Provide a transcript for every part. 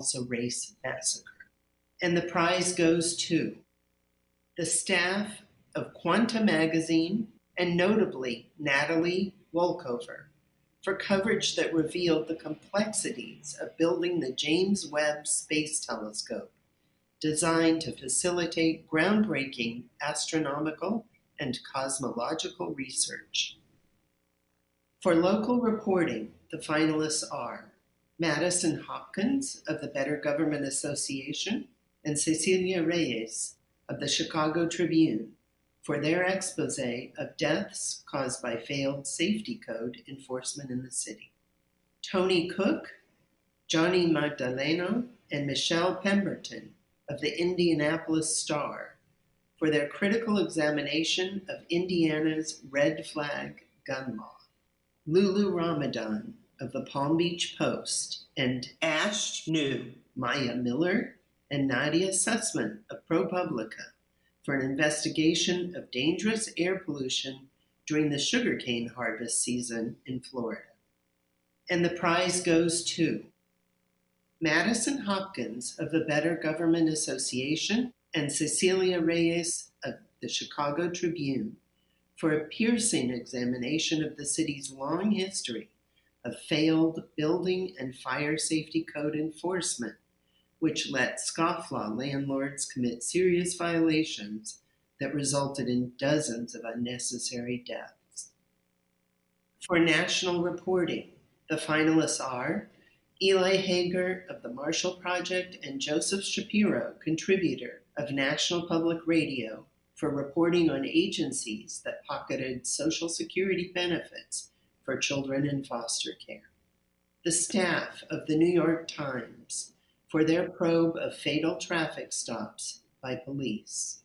a race massacre. And the prize goes to the staff of Quanta Magazine and notably Natalie Wolkover for coverage that revealed the complexities of building the James Webb Space Telescope, designed to facilitate groundbreaking astronomical and cosmological research. For local reporting, the finalists are Madison Hopkins of the Better Government Association and Cecilia Reyes of the Chicago Tribune for their expose of deaths caused by failed safety code enforcement in the city. Tony Cook, Johnny Magdaleno, and Michelle Pemberton of the Indianapolis Star for their critical examination of Indiana's red flag gun law. Lulu Ramadan of the Palm Beach Post and Ash New, Maya Miller, and Nadia Sussman of ProPublica for an investigation of dangerous air pollution during the sugarcane harvest season in Florida. And the prize goes to Madison Hopkins of the Better Government Association and Cecilia Reyes of the Chicago Tribune for a piercing examination of the city's long history of failed building and fire safety code enforcement, which let scofflaw landlords commit serious violations that resulted in dozens of unnecessary deaths. For national reporting, the finalists are Eli Hager of the Marshall Project and Joseph Shapiro, contributor of National Public Radio, for reporting on agencies that pocketed Social Security benefits for children in foster care. The staff of the New York Times for their probe of fatal traffic stops by police.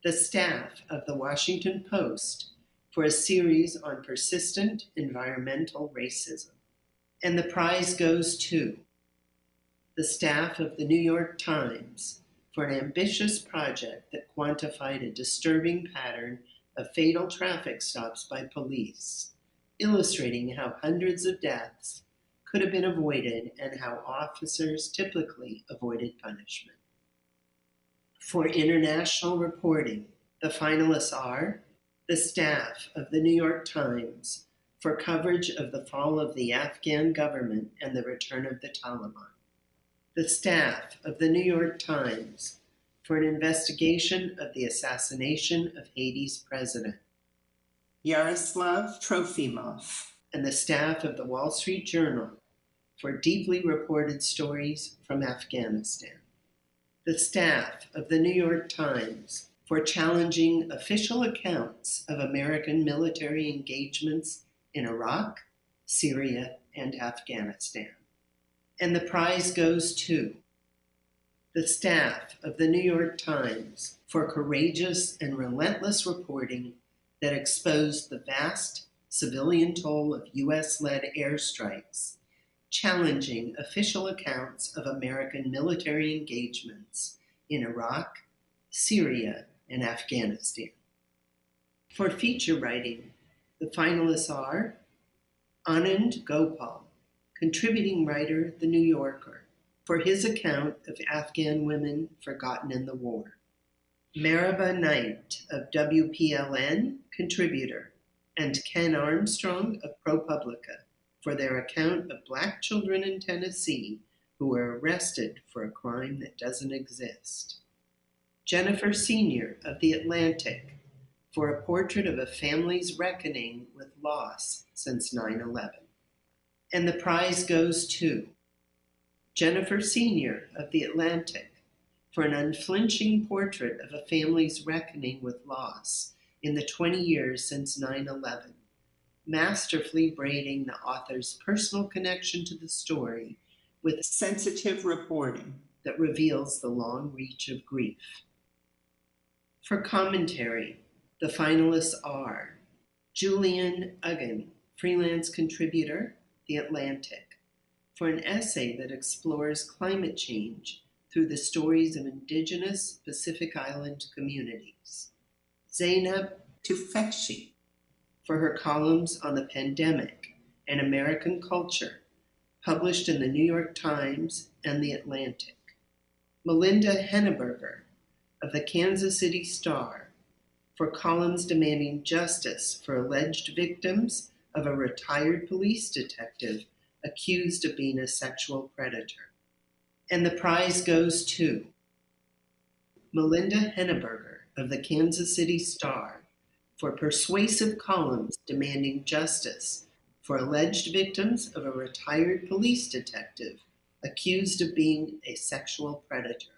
The staff of the Washington Post for a series on persistent environmental racism. And the prize goes to the staff of the New York Times for an ambitious project that quantified a disturbing pattern of fatal traffic stops by police, illustrating how hundreds of deaths could have been avoided and how officers typically avoided punishment. For international reporting, the finalists are the staff of the New York Times for coverage of the fall of the Afghan government and the return of the Taliban. The staff of the New York Times for an investigation of the assassination of Haiti's president. Yaroslav Trofimov, and the staff of the Wall Street Journal for deeply reported stories from Afghanistan. The staff of the New York Times for challenging official accounts of American military engagements in Iraq, Syria, and Afghanistan. And the prize goes to the staff of the New York Times for courageous and relentless reporting that exposed the vast civilian toll of U.S.-led airstrikes, challenging official accounts of American military engagements in Iraq, Syria, and Afghanistan. For feature writing, the finalists are Anand Gopal, contributing writer at The New Yorker, for his account of Afghan women forgotten in the war. Maraba Knight of WPLN, contributor, and Ken Armstrong of ProPublica for their account of Black children in Tennessee who were arrested for a crime that doesn't exist. Jennifer Senior of The Atlantic for a portrait of a family's reckoning with loss since 9/11. And the prize goes to Jennifer Senior of The Atlantic for an unflinching portrait of a family's reckoning with loss in the 20 years since 9/11, masterfully braiding the author's personal connection to the story with sensitive reporting that reveals the long reach of grief. For commentary, the finalists are Julian Uggan, freelance contributor, The Atlantic, for an essay that explores climate change through the stories of indigenous Pacific Island communities. Zainab Tufekci, for her columns on the pandemic and American culture, published in the New York Times and the Atlantic. Melinda Henneberger of the Kansas City Star for columns demanding justice for alleged victims of a retired police detective accused of being a sexual predator. And the prize goes to Melinda Henneberger of the Kansas City Star for persuasive columns demanding justice for alleged victims of a retired police detective accused of being a sexual predator.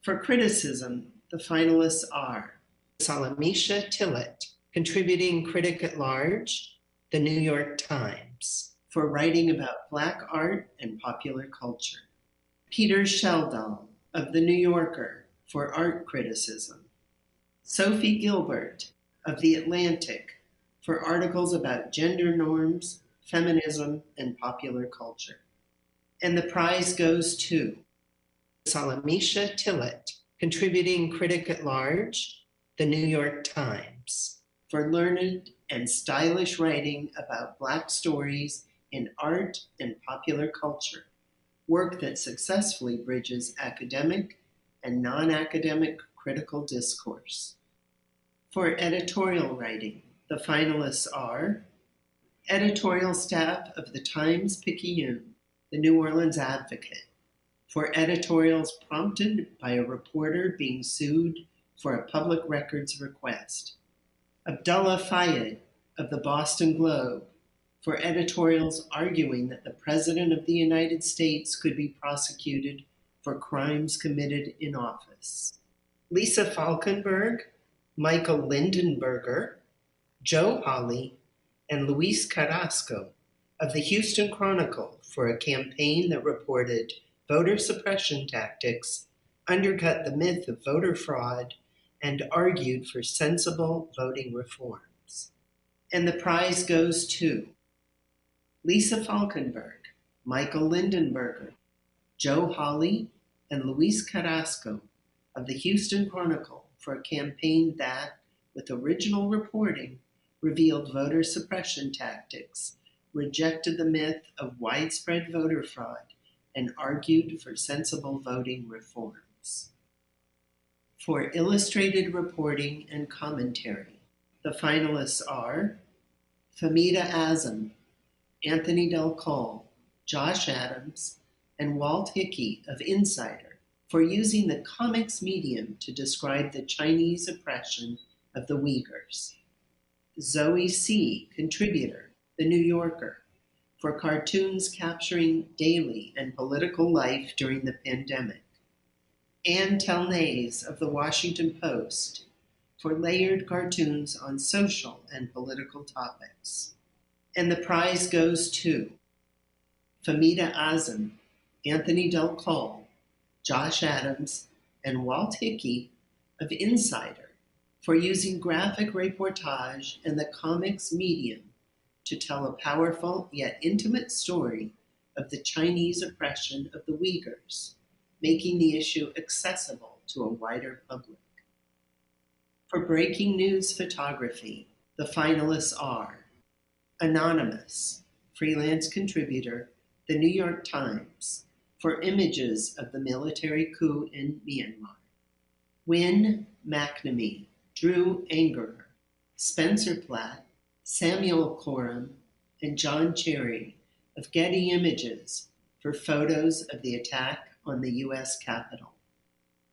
For criticism, the finalists are Salamisha Tillett, contributing critic at large, The New York Times, for writing about Black art and popular culture. Peter Sheldall of The New Yorker for art criticism. Sophie Gilbert of The Atlantic for articles about gender norms, feminism, and popular culture. And the prize goes to Salamisha Tillett, contributing critic at large, The New York Times, for learned and stylish writing about Black stories in art and popular culture, work that successfully bridges academic and non-academic critical discourse. For editorial writing, the finalists are editorial staff of the Times-Picayune, the New Orleans Advocate, for editorials prompted by a reporter being sued for a public records request. Abdullah Fayed of the Boston Globe, for editorials arguing that the President of the United States could be prosecuted for crimes committed in office. Lisa Falkenberg, Michael Lindenberger, Joe Hawley, and Luis Carrasco of the Houston Chronicle for a campaign that reported voter suppression tactics, undercut the myth of voter fraud, and argued for sensible voting reforms. And the prize goes to Lisa Falkenberg, Michael Lindenberger, Joe Hawley, and Luis Carrasco of the Houston Chronicle for a campaign that, with original reporting, revealed voter suppression tactics, rejected the myth of widespread voter fraud, and argued for sensible voting reforms. For illustrated reporting and commentary, the finalists are Famida Azam, Anthony Del Cole, Josh Adams, and Walt Hickey of Insider for using the comics medium to describe the Chinese oppression of the Uyghurs. Zoe C., contributor, The New Yorker, for cartoons capturing daily and political life during the pandemic. Ann Telnays of The Washington Post for layered cartoons on social and political topics. And the prize goes to Famida Azam, Anthony Del Cole, Josh Adams, and Walt Hickey of Insider for using graphic reportage and the comics medium to tell a powerful yet intimate story of the Chinese oppression of the Uyghurs, making the issue accessible to a wider public. For breaking news photography, the finalists are Anonymous, freelance contributor, The New York Times, for images of the military coup in Myanmar. Wynne McNamee, Drew Angerer, Spencer Platt, Samuel Coram, and John Cherry of Getty Images for photos of the attack on the U.S. Capitol.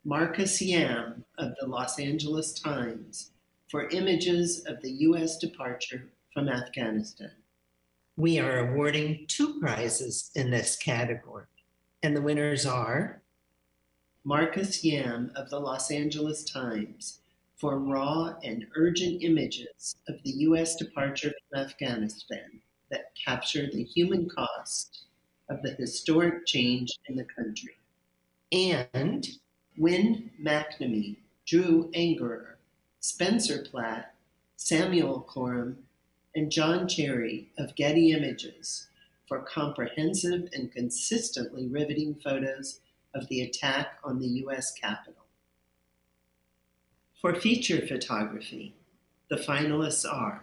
Marcus Yam of the Los Angeles Times for images of the U.S. departure from Afghanistan. We are awarding 2 prizes in this category, and the winners are Marcus Yam of the Los Angeles Times for raw and urgent images of the U.S. departure from Afghanistan that capture the human cost of the historic change in the country. And Wynne McNamee, Drew Angerer, Spencer Platt, Samuel Coram, and John Cherry of Getty Images for comprehensive and consistently riveting photos of the attack on the U.S. Capitol. For feature photography, the finalists are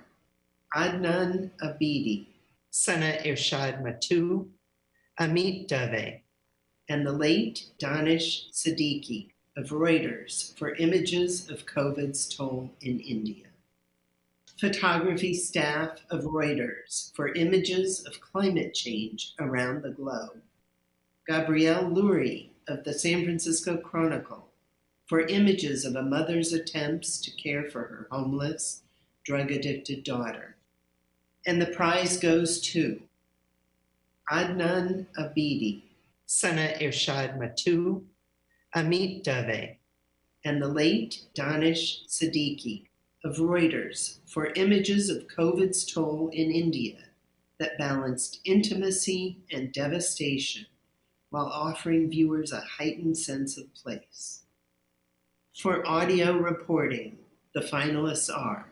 Adnan Abidi, Sana Irshad Matu, Amit Dave, and the late Danish Siddiqui of Reuters for images of COVID's toll in India. Photography staff of Reuters for images of climate change around the globe. Gabrielle Lurie of the San Francisco Chronicle for images of a mother's attempts to care for her homeless, drug-addicted daughter. And the prize goes to Adnan Abidi, Sana Irshad Matu, Amit Dave, and the late Danish Siddiqui of Reuters for images of COVID's toll in India that balanced intimacy and devastation while offering viewers a heightened sense of place. For audio reporting, the finalists are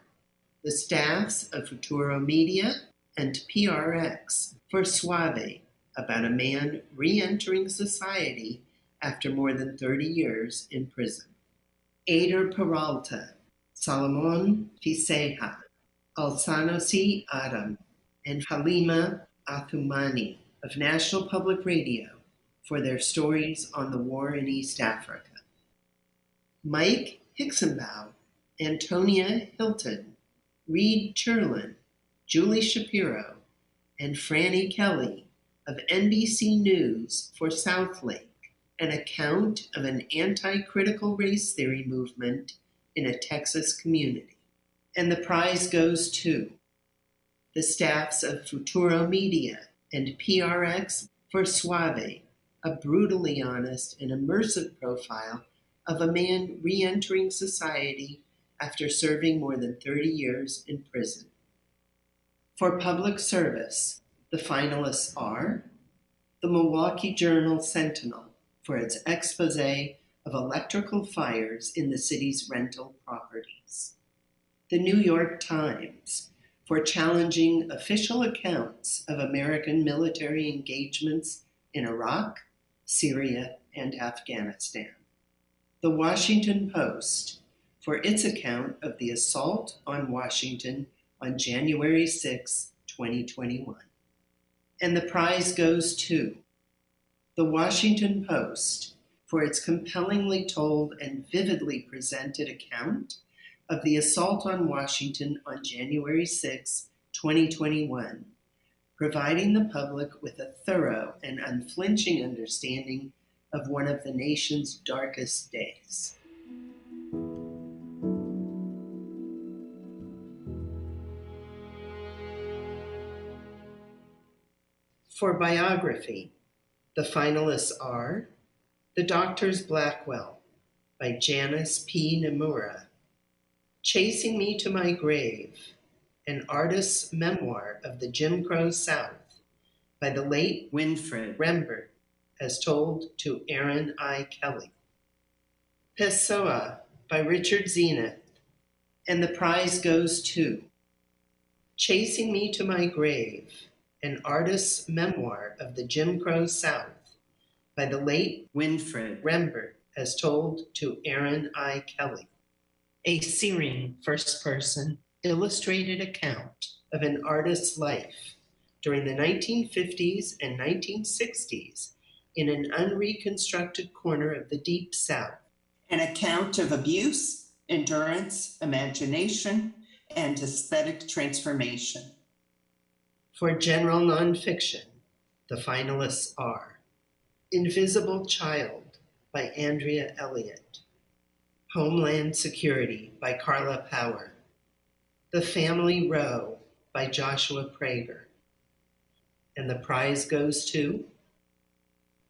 the staffs of Futuro Media and PRX for Suave, about a man re-entering society after more than 30 years in prison. Aider Peralta, Salomon Fiseha, Alsanosi Adam, and Halima Athumani of National Public Radio for their stories on the war in East Africa. Mike Hixenbaugh, Antonia Hilton, Reed Cherlin, Julie Shapiro, and Franny Kelly of NBC News for Southlake, an account of an anti-critical race theory movement in a Texas community. And the prize goes to the staffs of Futuro Media and PRX for Suave, a brutally honest and immersive profile of a man re-entering society after serving more than 30 years in prison. For public service, the finalists are the Milwaukee Journal Sentinel for its expose of electrical fires in the city's rental properties, the New York Times for challenging official accounts of American military engagements in Iraq, Syria, and Afghanistan, the Washington Post for its account of the assault on Washington on January 6, 2021. And the prize goes to the Washington Post for its compellingly told and vividly presented account of the assault on Washington on January 6, 2021, providing the public with a thorough and unflinching understanding of one of the nation's darkest days. For biography, the finalists are The Doctor's Blackwell by Janice P. Nomura, Chasing Me to My Grave, an artist's memoir of the Jim Crow South by the late Winfred Rembert, as told to Aaron I. Kelly. Pessoa by Richard Zenith, and the prize goes to Chasing Me to My Grave, an artist's memoir of the Jim Crow South by the late Winfred Rembert, as told to Aaron I. Kelly. A searing first-person illustrated account of an artist's life during the 1950s and 1960s in an unreconstructed corner of the Deep South. An account of abuse, endurance, imagination, and aesthetic transformation. For general nonfiction, the finalists are Invisible Child by Andrea Elliott, Homeland Security by Carla Power, The Family Row by Joshua Prager. And the prize goes to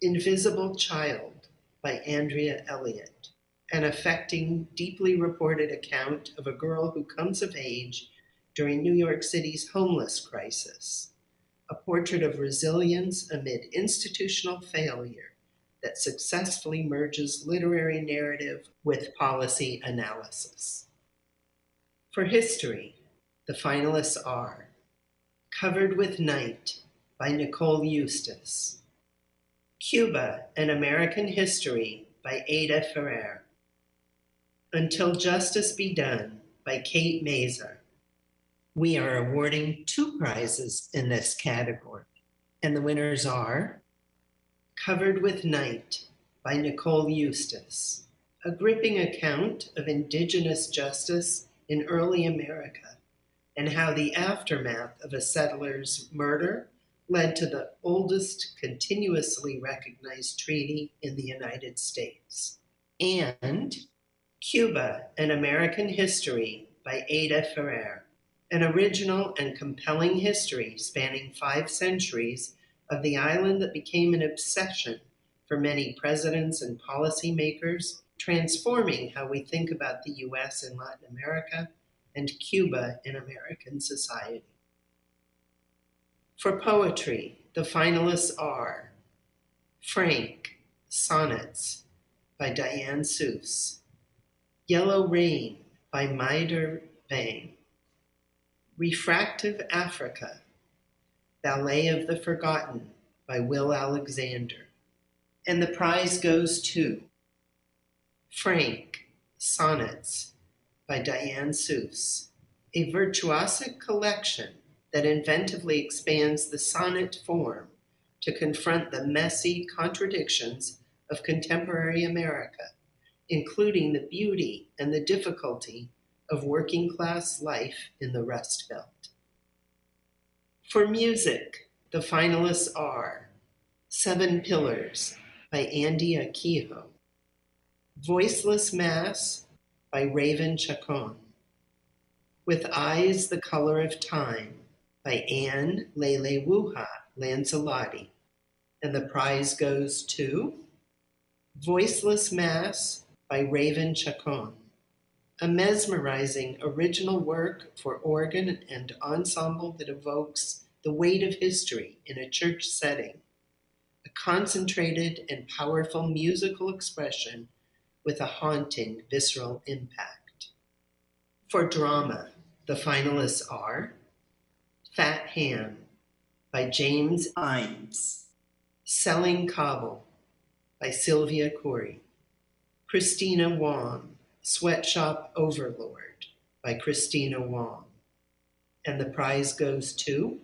Invisible Child by Andrea Elliott, an affecting, deeply reported account of a girl who comes of age during New York City's homeless crisis, a portrait of resilience amid institutional failure that successfully merges literary narrative with policy analysis. For history, the finalists are Covered with Night by Nicole Eustace, Cuba, An American History by Ada Ferrer, Until Justice Be Done by Kate Mazur, We are awarding 2 prizes in this category, and the winners are Covered with Night by Nicole Eustace, a gripping account of Indigenous justice in early America and how the aftermath of a settler's murder led to the oldest continuously recognized treaty in the United States. And Cuba, An American History by Ada Ferrer, an original and compelling history spanning 5 centuries of the island that became an obsession for many presidents and policymakers, transforming how we think about the U.S. and Latin America and Cuba in American society. For poetry, the finalists are Frank, Sonnets by Diane Seuss, Yellow Rain by Maider Bang, Refractive Africa, Ballet of the Forgotten by Will Alexander. And the prize goes to Frank, Sonnets by Diane Seuss, a virtuosic collection that inventively expands the sonnet form to confront the messy contradictions of contemporary America, including the beauty and the difficulty of working class life in the Rust Belt. For music, the finalists are 7 Pillars by Andy Akiho, Voiceless Mass by Raven Chacon, With Eyes the Color of Time by Anne Lelewuha Lancelotti, and the prize goes to Voiceless Mass by Raven Chacon, a mesmerizing original work for organ and ensemble that evokes the weight of history in a church setting, a concentrated and powerful musical expression with a haunting visceral impact. For drama, the finalists are Fat Ham by James Imes, Selling Cobble by Sylvia Corey, Christina Wong, Sweatshop Overlord by Christina Wong, and the prize goes to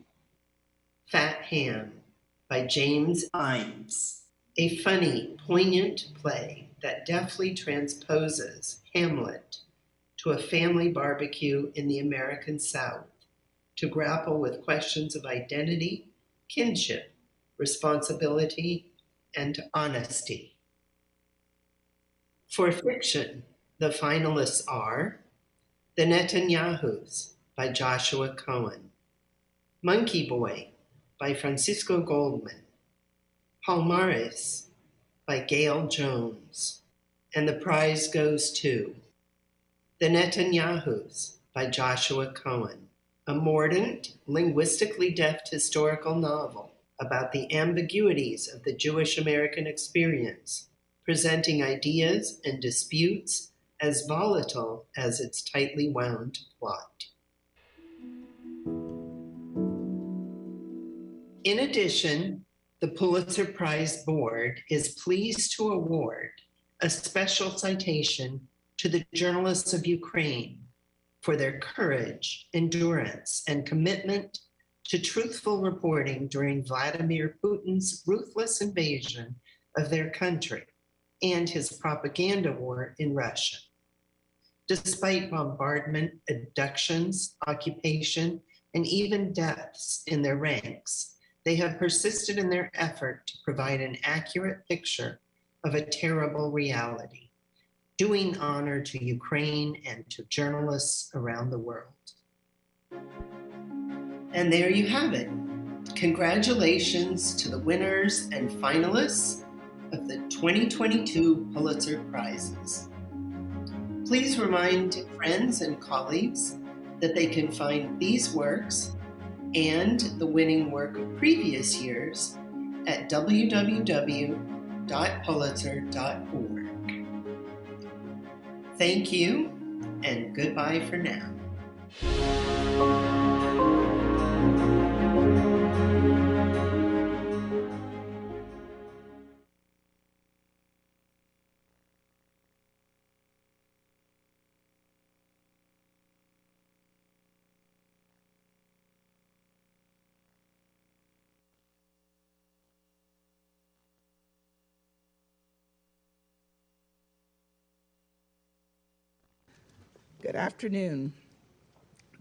Fat Ham by James Imes, a funny, poignant play that deftly transposes Hamlet to a family barbecue in the American South to grapple with questions of identity, kinship, responsibility, and honesty. For fiction, the finalists are The Netanyahus by Joshua Cohen, Monkey Boy by Francisco Goldman, Palmares by Gail Jones, and the prize goes to The Netanyahus by Joshua Cohen, a mordant, linguistically deft historical novel about the ambiguities of the Jewish American experience, presenting ideas and disputes as volatile as its tightly wound plot. In addition, the Pulitzer Prize Board is pleased to award a special citation to the journalists of Ukraine for their courage, endurance, and commitment to truthful reporting during Vladimir Putin's ruthless invasion of their country and his propaganda war in Russia. Despite bombardment, abductions, occupation, and even deaths in their ranks, they have persisted in their effort to provide an accurate picture of a terrible reality, doing honor to Ukraine and to journalists around the world. And there you have it. Congratulations to the winners and finalists of the 2022 Pulitzer Prizes. Please remind friends and colleagues that they can find these works and the winning work of previous years at www.pulitzer.org. Thank you, and goodbye for now. Good afternoon.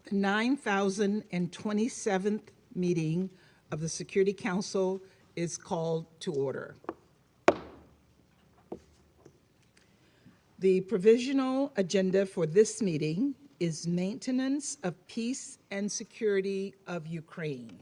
The 9,027th meeting of the Security Council is called to order. The provisional agenda for this meeting is maintenance of peace and security of Ukraine.